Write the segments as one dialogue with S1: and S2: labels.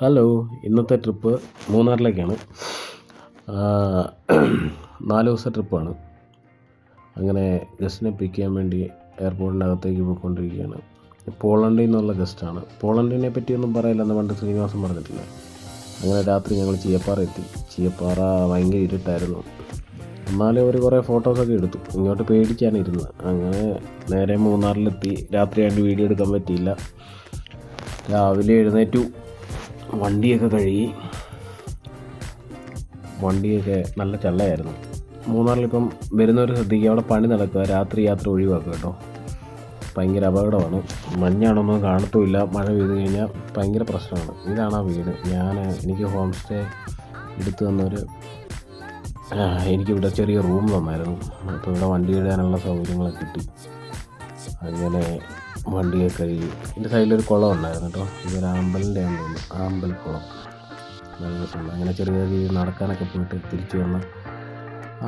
S1: Hello, ഇന്നത്തെ trip മൂന്നാറിലേക്കാണ്. 4 ദിവസത്തെ ട്രിപ്പാണ്. അങ്ങനെ ഗസ്റ്റിനെ പിക്ക് ചെയ്യാൻ വേണ്ടി എയർപോർട്ടിൻ്റെ അകത്തേക്ക് പോയിക്കൊണ്ടിരിക്കുകയാണ്. പോളണ്ടിൽ നിന്നുള്ള ഗസ്റ്റാണ്. പോളണ്ടിനെ പറ്റിയൊന്നും പറയില്ലെന്ന് പണ്ട് ശ്രീനിവാസൻ പറഞ്ഞിട്ടില്ല. അങ്ങനെ രാത്രി ഞങ്ങൾ ചീയപ്പാറ എത്തി. ചീയപ്പാറ ഭയങ്കര ഇരുട്ടായിരുന്നു. എന്നാലും അവർ കുറേ ഫോട്ടോസൊക്കെ എടുത്തു. ഇങ്ങോട്ട് പേടിച്ചാണ് ഇരുന്നത്. അങ്ങനെ നേരെ മൂന്നാറിലെത്തി. രാത്രിയായിട്ട് വീഡിയോ എടുക്കാൻ പറ്റിയില്ല. രാവിലെ എഴുന്നേറ്റു, വണ്ടിയൊക്കെ കഴുകി. വണ്ടിയൊക്കെ നല്ല ചള്ളയായിരുന്നു. മൂന്നാറിലിപ്പം വരുന്നവർ ശ്രദ്ധിക്കുക, അവിടെ പണി നടക്കുക. രാത്രി യാത്ര ഒഴിവാക്കുക കേട്ടോ. ഭയങ്കര അപകടമാണ്. മഞ്ഞാണൊന്നും കാണത്തുമില്ല. മഴ പെയ്ത് കഴിഞ്ഞാൽ ഭയങ്കര പ്രശ്നമാണ്. ഇതാണ് ആ വീട്. എനിക്ക് ഹോം സ്റ്റേ എടുത്തു തന്നവർ എനിക്കിവിടെ ചെറിയ റൂം തന്നായിരുന്നു. അപ്പോൾ ഇവിടെ വണ്ടി ഇടാനുള്ള സൗകര്യങ്ങളൊക്കെ കിട്ടി. അങ്ങനെ വണ്ടിയൊക്കെ കഴുകി. ഇതിൻ്റെ സൈഡിലൊരു കുളം ഉണ്ടായിരുന്നു കേട്ടോ. ഇതൊരു അമ്പലിൻ്റെ ആണെന്ന് തോന്നുന്നു. അമ്പലക്കുളം നല്ല രസമുണ്ട്. അങ്ങനെ ചെറിയ രീതിയിൽ നടക്കാനൊക്കെ പോയിട്ട് തിരിച്ചു വന്ന്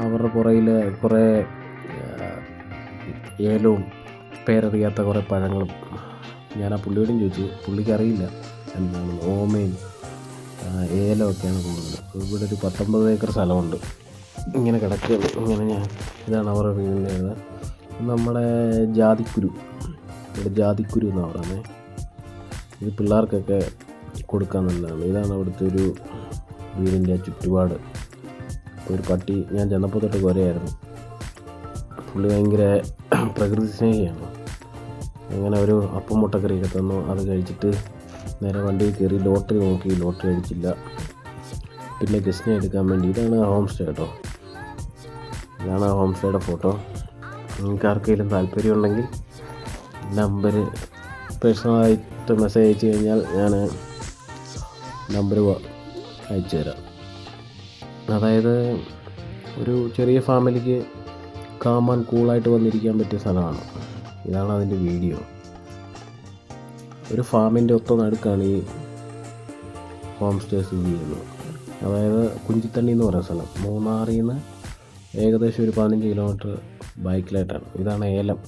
S1: അവരുടെ പുറയിൽ കുറേ ഏലവും പേരറിയാത്ത കുറേ പഴങ്ങളും. ഞാൻ ആ പുള്ളിയോടും ചോദിച്ചു. പുള്ളിക്കറിയില്ല എന്താണ് ഓമയും ഏലമൊക്കെയാണ് കൂടുതൽ. ഇവിടെ ഒരു 19 ഏക്കർ സ്ഥലമുണ്ട്. ഇങ്ങനെ കിടക്കുകയാണ്. ഇതാണ് അവരുടെ വീടിൻ്റെ. നമ്മുടെ ജാതിക്കുരു, ഇവിടെ ജാതിക്കുരു എന്നാണ് പറയുന്നത്. ഇത് പിള്ളേർക്കൊക്കെ കൊടുക്കാൻ നല്ലതാണ്. ഇതാണ് അവിടുത്തെ ഒരു വീടിൻ്റെ ചുറ്റുപാട്. ഒരു പട്ടി ഞാൻ ചെന്നപ്പോൾ തൊട്ട് കുരയായിരുന്നു. പുള്ളി ഭയങ്കര പ്രകൃതി സ്നേഹിയാണ്. അങ്ങനെ ഒരു അപ്പം മുട്ടക്കറിയൊക്കെ തന്നു. അത് കഴിച്ചിട്ട് നേരെ വണ്ടിയിൽ കയറി ലോട്ടറി നോക്കി. ലോട്ടറി അടിച്ചില്ല. പിന്നെ ഗസ്റ്റിനെ എടുക്കാൻ വേണ്ടി ഇതാണ് ഹോം സ്റ്റേ കേട്ടോ. ഇതാണ് ആ ഹോം സ്റ്റേയുടെ ഫോട്ടോ. നിങ്ങൾക്ക് ആർക്കെങ്കിലും താല്പര്യമുണ്ടെങ്കിൽ നമ്പർ പേഴ്സണലായിട്ട് മെസ്സേജ് അയച്ചു കഴിഞ്ഞാൽ ഞാൻ നമ്പർ അയച്ചു തരാം. അതായത് ഒരു ചെറിയ ഫാമിലിക്ക് കാമാൻ കൂളായിട്ട് വന്നിരിക്കാൻ പറ്റിയ സ്ഥലമാണ്. ഇതാണ് അതിൻ്റെ വീഡിയോ. ഒരു ഫാമിൻ്റെ ഒത്ത നടുക്കാണ് ഈ ഹോം സ്റ്റേ സ്ഥിതി ചെയ്യുന്നത്. അതായത് കുഞ്ചിത്തണ്ണി എന്ന് പറയുന്ന സ്ഥലം. മൂന്നാറിൽ നിന്ന് ഏകദേശം ഒരു 15 കിലോമീറ്റർ ബൈക്കിലായിട്ടാണ്. ഇതാണ് ഏലം.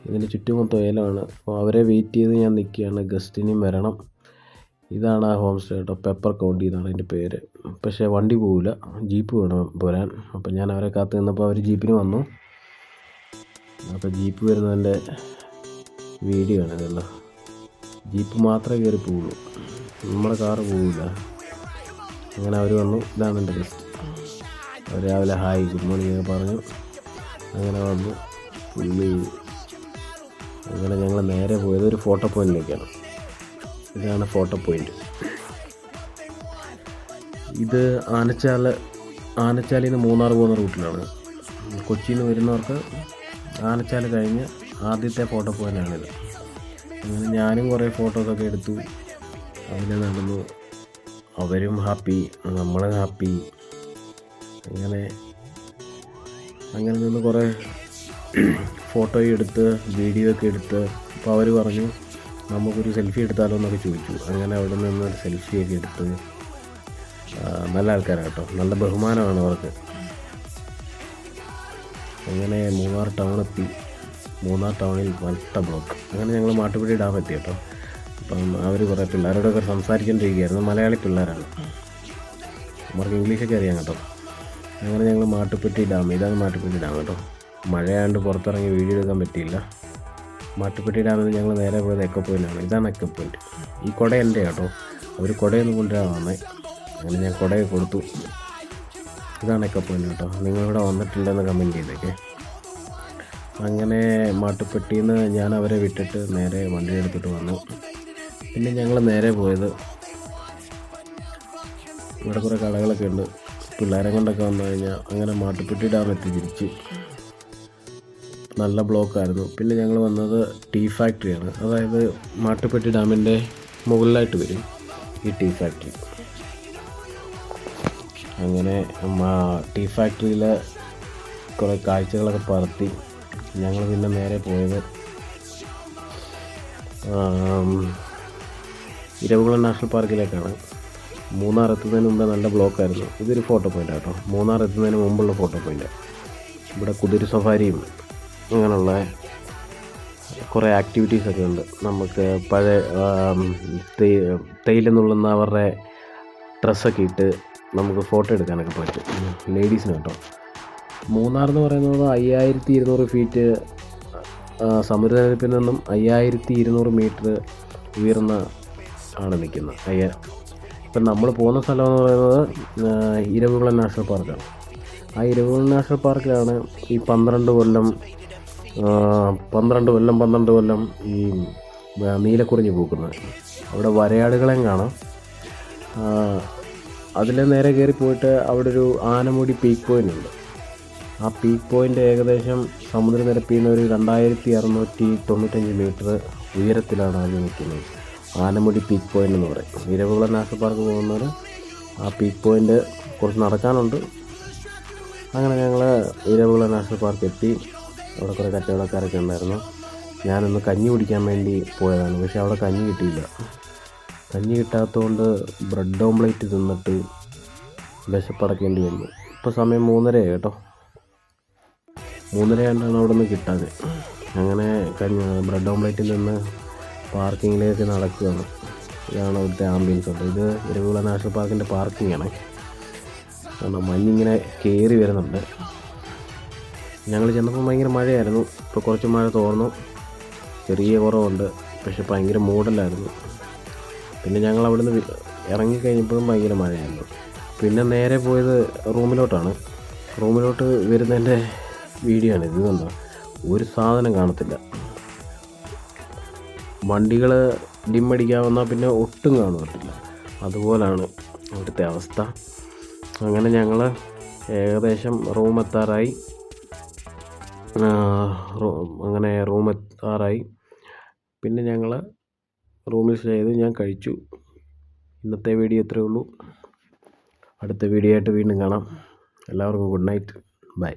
S1: ഇതിന് ചുറ്റും മൊത്തം ഏലമാണ്. അപ്പോൾ അവരെ വെയിറ്റ് ചെയ്ത് ഞാൻ നിൽക്കുകയാണ്. ഗസ്റ്റിനും വരണം. ഇതാണ് ആ ഹോം സ്റ്റേ കേട്ടോ. പെപ്പർ കൗണ്ടി എന്നാണ് അതിൻ്റെ പേര്. പക്ഷേ വണ്ടി പോവില്ല, ജീപ്പ് വേണം പോരാൻ. അപ്പം ഞാൻ അവരെ കാത്ത് നിന്നപ്പോൾ അവർ ജീപ്പിന് വന്നു. അപ്പോൾ ജീപ്പ് വരുന്നതിൻ്റെ വീഡിയോ ആണ് ഇതെല്ലാം. ജീപ്പ് മാത്രമേ കയറി പോവുള്ളൂ, നമ്മുടെ കാറ് പോവില്ല. അങ്ങനെ അവർ വന്നു. ഇതാണ് എൻ്റെ ഗസ്റ്റ്. അവർ രാവിലെ ഹായ് ഗുഡ് മോർണിംഗ് ഒക്കെ പറഞ്ഞു. അങ്ങനെ വന്നു പുള്ളി. അങ്ങനെ ഞങ്ങൾ നേരെ പോയത് ഒരു ഫോട്ടോ പോയിന്റിലേക്കാണ്. ഇതാണ് ഫോട്ടോ പോയിന്റ്. ഇത് ആനച്ചാലിൽ നിന്ന് മൂന്നാർ പോകുന്ന റൂട്ടിലാണ്. കൊച്ചിയിൽ നിന്ന് വരുന്നവർക്ക് ആനച്ചാൽ കഴിഞ്ഞ് ആദ്യത്തെ ഫോട്ടോ പോയിന്റാണിത്. അങ്ങനെ ഞാനും കുറേ ഫോട്ടോസൊക്കെ എടുത്തു. അതിൽ നടന്നു. അവരും ഹാപ്പി, നമ്മളും ഹാപ്പി. അങ്ങനെ നിന്ന് കുറേ ഫോട്ടോയും എടുത്ത് വീഡിയോ ഒക്കെ എടുത്ത്. അപ്പോൾ അവർ പറഞ്ഞു നമുക്കൊരു സെൽഫി എടുത്താലോ എന്നൊക്കെ ചോദിച്ചു. അങ്ങനെ അവിടെ നിന്ന് ഒരു സെൽഫിയൊക്കെ എടുത്ത്. നല്ല ആൾക്കാരാണ് കേട്ടോ. നല്ല ബഹുമാനമാണ് അവർക്ക്. അങ്ങനെ മൂന്നാർ ടൗണെത്തി. മൂന്നാർ ടൗണിൽ വട്ട ബ്ലോക്ക്. അങ്ങനെ ഞങ്ങൾ മാട്ടുപ്പെട്ടി ഡാം എത്തി കേട്ടോ. അപ്പം അവർ കുറേ പിള്ളേരോടൊക്കെ സംസാരിച്ചുകൊണ്ടിരിക്കുകയായിരുന്നു. മലയാളി പിള്ളേരാണ്, അവർക്ക് ഇംഗ്ലീഷൊക്കെ അറിയാം കേട്ടോ. അങ്ങനെ ഞങ്ങൾ മാട്ടുപ്പെട്ടി ഡാം, ഇതാണ് മാട്ടുപ്പെട്ടി ഡാം കേട്ടോ. മഴയായതുകൊണ്ട് പുറത്തിറങ്ങി വീഡിയോ എടുക്കാൻ പറ്റിയില്ല. മാട്ടുപ്പെട്ടി ഡാമിൽ ഞങ്ങൾ നേരെ പോയത് എക്കോ പോയിൻ്റാണ്. ഇതാണ് എക്കോ പോയിൻ്റ്. ഈ കുട എൻ്റെ കേട്ടോ. അവർ കുടയൊന്നും കൊണ്ടുവരാൻ വന്നേ. അങ്ങനെ ഞാൻ കുടയൊക്കെ കൊടുത്തു. ഇതാണ് എക്കോ പോയിൻ്റ് കേട്ടോ. നിങ്ങളിവിടെ വന്നിട്ടില്ലെന്ന് കമൻറ്റ് ചെയ്തേക്കെ. അങ്ങനെ മാട്ടുപ്പെട്ടിയിൽ നിന്ന് ഞാൻ അവരെ വിട്ടിട്ട് നേരെ വണ്ടി എടുത്തിട്ട് വന്നു. പിന്നെ ഞങ്ങൾ നേരെ പോയത്, ഇവിടെ കുറേ കടകളൊക്കെ ഉണ്ട്. പിള്ളേരെ കൊണ്ടൊക്കെ വന്നു കഴിഞ്ഞാൽ അങ്ങനെ മാട്ടുപ്പെട്ടി ഡാം എത്തി തിരിച്ചു. നല്ല ബ്ലോക്കായിരുന്നു. പിന്നെ ഞങ്ങൾ വന്നത് ടീ ഫാക്ടറിയാണ്. അതായത് മാട്ടുപ്പെട്ടി ഡാമിൻ്റെ മുകളിലായിട്ട് വരും ഈ ടീ ഫാക്ടറി. അങ്ങനെ ടീ ഫാക്ടറിയിൽ കുറേ കാഴ്ചകളൊക്കെ പറത്തി ഞങ്ങൾ പിന്നെ നേരെ പോയത് ഇരവികുളം നാഷണൽ പാർക്കിലേക്കാണ്. മൂന്നാർ എത്തുന്നതിന് മുമ്പ് നല്ല ബ്ലോക്കായിരുന്നു. ഇതൊരു ഫോട്ടോ പോയിൻ്റ് കേട്ടോ. മൂന്നാർ എത്തുന്നതിന് മുമ്പുള്ള ഫോട്ടോ പോയിൻ്റ്. ഇവിടെ കുതിര സഫാരിയും അങ്ങനെയുള്ള കുറേ ആക്ടിവിറ്റീസൊക്കെ ഉണ്ട്. നമുക്ക് പഴയ തേയില നുള്ളുന്ന അവരുടെ ഡ്രസ്സൊക്കെ ഇട്ട് നമുക്ക് ഫോട്ടോ എടുക്കാനൊക്കെ പറ്റും, ലേഡീസിന് കേട്ടോ. മൂന്നാർ എന്ന് പറയുന്നത് 5200 ഫീറ്റ് സമുദ്രനിരപ്പിൽ നിന്നും 5200 മീറ്റർ ഉയർന്ന ആണ് നിൽക്കുന്നത്. ഇപ്പം നമ്മൾ പോകുന്ന സ്ഥലം എന്ന് പറയുന്നത് ഇരവികുളം നാഷണൽ പാർക്കാണ്. ആ ഇരവികുളം നാഷണൽ പാർക്കിലാണ് ഈ 12 കൊല്ലം ഈ നീലക്കുറിഞ്ഞി പൂക്കുന്നത്. അവിടെ വരയാടുകളെയും കാണാം. അതിൽ നേരെ കയറി പോയിട്ട് അവിടെ ഒരു ആനമുടി പീക്ക് പോയിൻ്റ് ഉണ്ട്. ആ പീക്ക് പോയിൻ്റ് ഏകദേശം സമുദ്രനിരപ്പിൽ നിന്ന് ഒരു 2695 മീറ്റർ ഉയരത്തിലാണ് അത് നിൽക്കുന്നത്. ആനമുടി പീക്ക് പോയിൻ്റ് എന്ന് പറയും. ഇരവികുളം നാഷണൽ പാർക്ക് പോകുന്നവർ ആ പീക്ക് പോയിൻ്റ് കുറച്ച് നടക്കാനുണ്ട്. അങ്ങനെ ഞങ്ങൾ ഇരവികുളം നാഷണൽ പാർക്ക് എത്തി. അവിടെ കുറേ കച്ചവടക്കാരൊക്കെ ഉണ്ടായിരുന്നു. ഞാനൊന്ന് കഞ്ഞി കുടിക്കാൻ വേണ്ടി പോയതാണ്, പക്ഷേ അവിടെ കഞ്ഞി കിട്ടിയില്ല. കഞ്ഞി കിട്ടാത്തതുകൊണ്ട് ബ്രെഡ് ഓംപ്ലേറ്റ് തിന്നിട്ട് വിശപ്പടക്കേണ്ടി വന്നു. ഇപ്പോൾ സമയം 3:30 കേട്ടോ. 3:30 ആയിട്ടാണ് അവിടെ നിന്ന് കിട്ടാതെ. അങ്ങനെ ബ്രെഡ് ഓംപ്ലേറ്റിൽ നിന്ന് പാർക്കിങ്ങിലേക്ക് നടക്കുകയാണ്. ഇതാണ് അവിടുത്തെ ആംബിയൻസ് ഉണ്ട്. ഇത് ഇരവികുളം നാഷണൽ പാർക്കിൻ്റെ പാർക്കിങ്ങാണ്. കാരണം മഞ്ഞിങ്ങനെ കയറി വരുന്നുണ്ട്. ഞങ്ങൾ ചെന്നപ്പോൾ ഭയങ്കര മഴയായിരുന്നു. ഇപ്പോൾ കുറച്ച് മഴ തോർന്നു, ചെറിയ കുറവുണ്ട്. പക്ഷെ ഭയങ്കര മൂടലായിരുന്നു. പിന്നെ ഞങ്ങൾ അവിടെ നിന്ന് ഇറങ്ങിക്കഴിഞ്ഞപ്പോഴും ഭയങ്കര മഴയായിരുന്നു. പിന്നെ നേരെ പോയത് റൂമിലോട്ടാണ്. റൂമിലോട്ട് വരുന്നതിൻ്റെ വീഡിയോ ആണ് ഇത്. കണ്ടോ, ഒരു സാധനം കാണത്തില്ല. വണ്ടികൾ ഡിമ്മടിക്കാൻ വന്നാൽ പിന്നെ ഒട്ടും കാണുന്നില്ല. അതുപോലാണ് അവിടുത്തെ അവസ്ഥ. അങ്ങനെ ഞങ്ങൾ ഏകദേശം റൂം എത്താറായി. പിന്നെ ഞങ്ങൾ റൂമിൽ സ്റ്റേ ചെയ്ത് ഞാൻ കഴിച്ചു. ഇന്നത്തെ വീഡിയോ ഇത്രയേ ഉള്ളൂ. അടുത്ത വീഡിയോ ആയിട്ട് വീണ്ടും കാണാം. എല്ലാവർക്കും ഗുഡ് നൈറ്റ്, ബൈ.